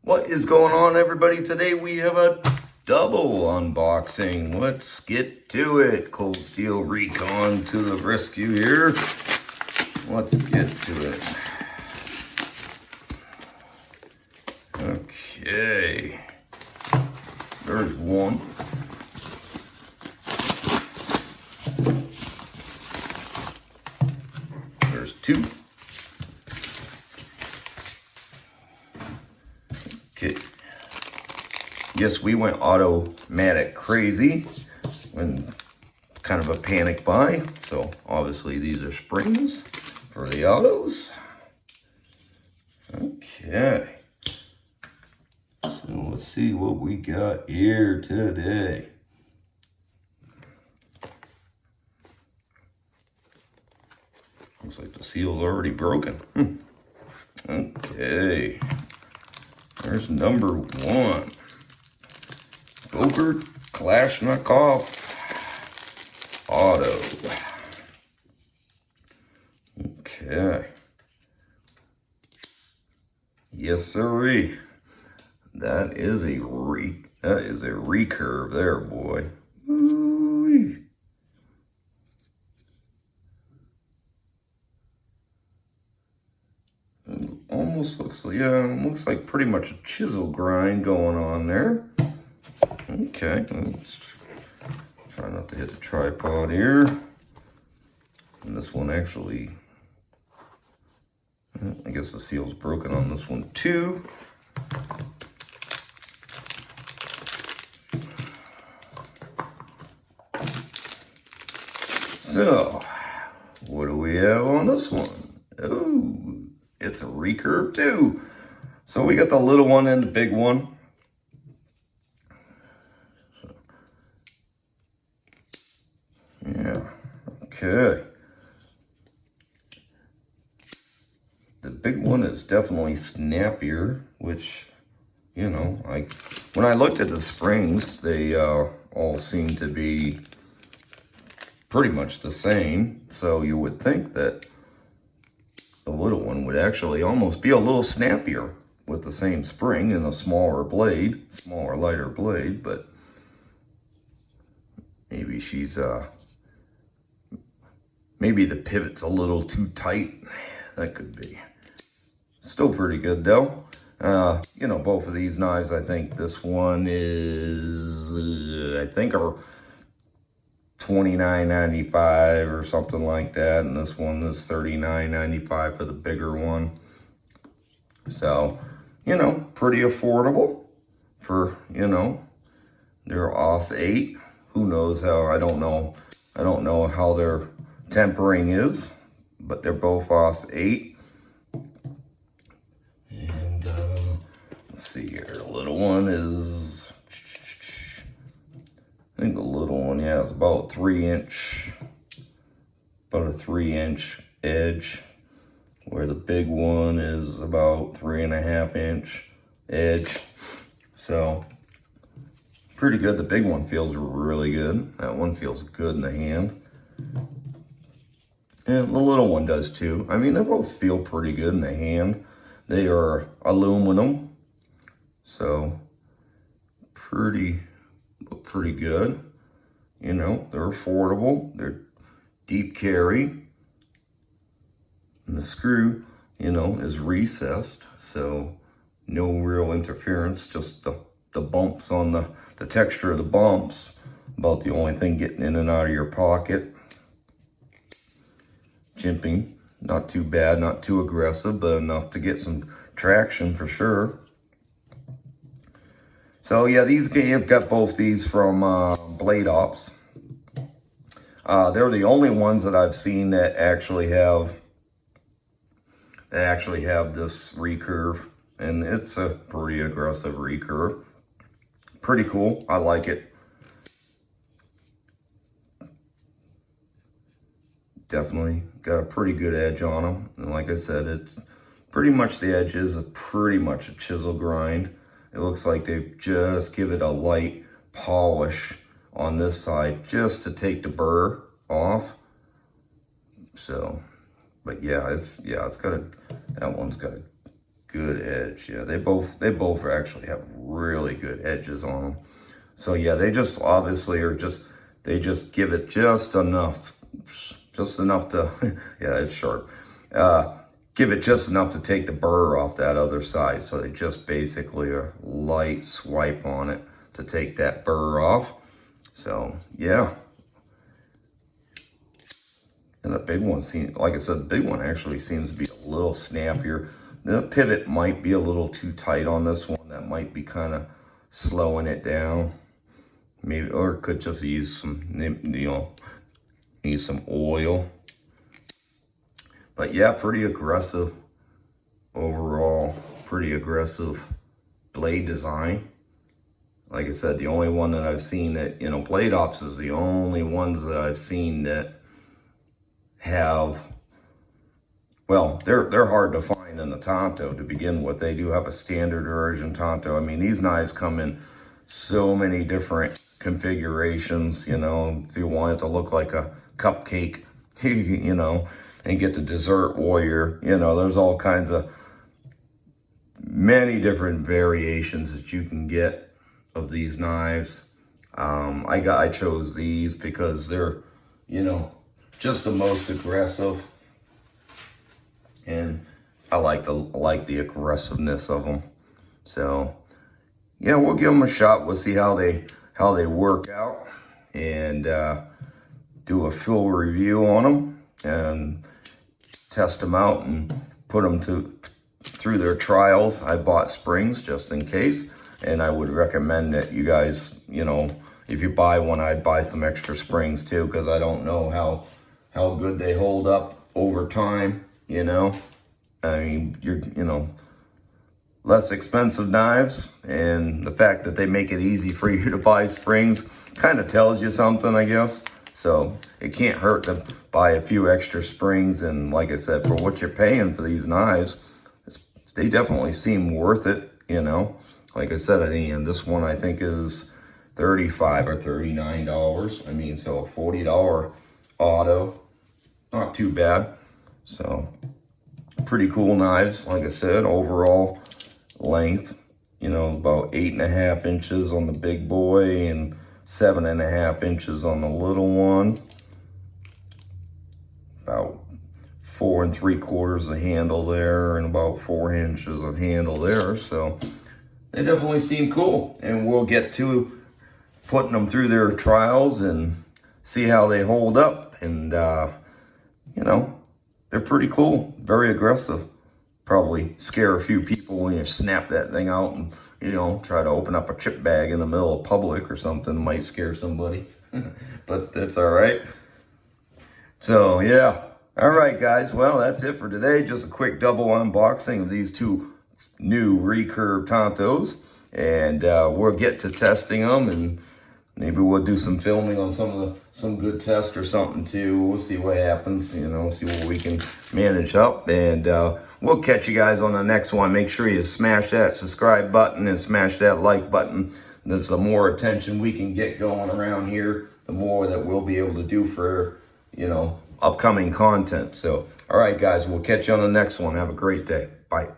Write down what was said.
What is going on, everybody? Today we have a double unboxing. Let's get to it. Cold Steel Recon to the rescue here. Let's get to it. Okay. There's one. There's two. Okay. Yes, we went automatic crazy when kind of a panic buy. So obviously these are springs for the autos. Okay. So let's see what we got here today. Looks like the seal's already broken. Okay. There's number one. Boker Kalashnikov auto. Okay. Yes, sirree. That is a recurve there, boy. Ooh-wee. Almost looks like, looks like pretty much a chisel grind going on there. Okay, let's try not to hit the tripod here. And this one actually, I guess the seal's broken on this one too. So, what do we have on this one? Oh, it's a recurve too. So we got the little one and the big one. Yeah, okay. The big one is definitely snappier, which, you know, when I looked at the springs, they all seem to be pretty much the same. So you would think that the little one would actually almost be a little snappier with the same spring and a smaller blade, smaller, lighter blade, but maybe she's, maybe the pivot's a little too tight. That could be. Still pretty good though. You know, both of these knives, I think this one is, I think are $29.95 or something like that, and this one is $39.95 for the bigger one. So, you know, pretty affordable for, you know, they're AUS 8. Who knows how, I don't know how their tempering is, but they're both AUS 8. And let's see here, the little one is, I think the little one, yeah, is about a 3-inch edge, where the big one is about 3.5-inch edge. So pretty good. The big one feels really good. That one feels good in the hand. And the little one does too. I mean, they both feel pretty good in the hand. They are aluminum, so pretty good. You know, they're affordable. They're deep carry. And the screw, you know, is recessed, so no real interference, just the bumps on the texture of the bumps, about the only thing getting in and out of your pocket. Jimping, not too bad, not too aggressive, but enough to get some traction for sure. So yeah, I've got both these from BladeOps. They're the only ones that I've seen that actually have this recurve, and it's a pretty aggressive recurve. Pretty cool. I like it. Definitely got a pretty good edge on them. And like I said, it's pretty much, the edge is pretty much a chisel grind. It looks like they just give it a light polish on this side just to take the burr off. So, but yeah, it's got a, that one's got a good edge. Yeah, they both actually have really good edges on them. So yeah, they just obviously are they just give it just enough to, yeah, it's sharp. Give it just enough to take the burr off that other side. So they just basically a light swipe on it to take that burr off. So yeah. And the big one seems, like I said, the big one actually seems to be a little snappier. The pivot might be a little too tight on this one. That might be kind of slowing it down. Maybe, or it could just use some, need some oil. But yeah, pretty aggressive overall. Pretty aggressive blade design. Like I said, the only one that I've seen that, BladeOps is the only ones that I've seen that have, well, they're hard to find in the Tanto to begin with. They do have a standard version Tanto. I mean, these knives come in so many different configurations, if you want it to look like a cupcake, and get the dessert warrior, there's all kinds of many different variations that you can get of these knives. I chose these because they're, just the most aggressive, and I like the aggressiveness of them. So yeah, we'll give them a shot. We'll see how they work out, and do a full review on them and test them out and put them through their trials. I bought springs just in case, and I would recommend that you guys, if you buy one, I'd buy some extra springs too, because I don't know how good they hold up over time. I mean, you're less expensive knives, and the fact that they make it easy for you to buy springs kind of tells you something, I guess. So it can't hurt to buy a few extra springs, and like I said, for what you're paying for these knives, they definitely seem worth it. Like I said, this one I think is $35 or $39. I mean, so a $40 auto, not too bad. So pretty cool knives. Like I said, overall length, about 8.5 inches on the big boy and 7.5 inches on the little one. About 4 3/4 of handle there, and about 4 inches of handle there. So they definitely seem cool, and we'll get to putting them through their trials and see how they hold up. And they're pretty cool, very aggressive. Probably scare a few people when you snap that thing out and, try to open up a chip bag in the middle of public or something. Might scare somebody, but that's all right. So yeah, all right guys, well, that's it for today. Just a quick double unboxing of these two new Recurve Tantos, and we'll get to testing them, and maybe we'll do some filming on some good tests or something too. We'll see what happens, see what we can manage up, and we'll catch you guys on the next one. Make sure you smash that subscribe button and smash that like button. There's the more attention we can get going around here, the more that we'll be able to do for, upcoming content. So, all right guys, we'll catch you on the next one. Have a great day. Bye.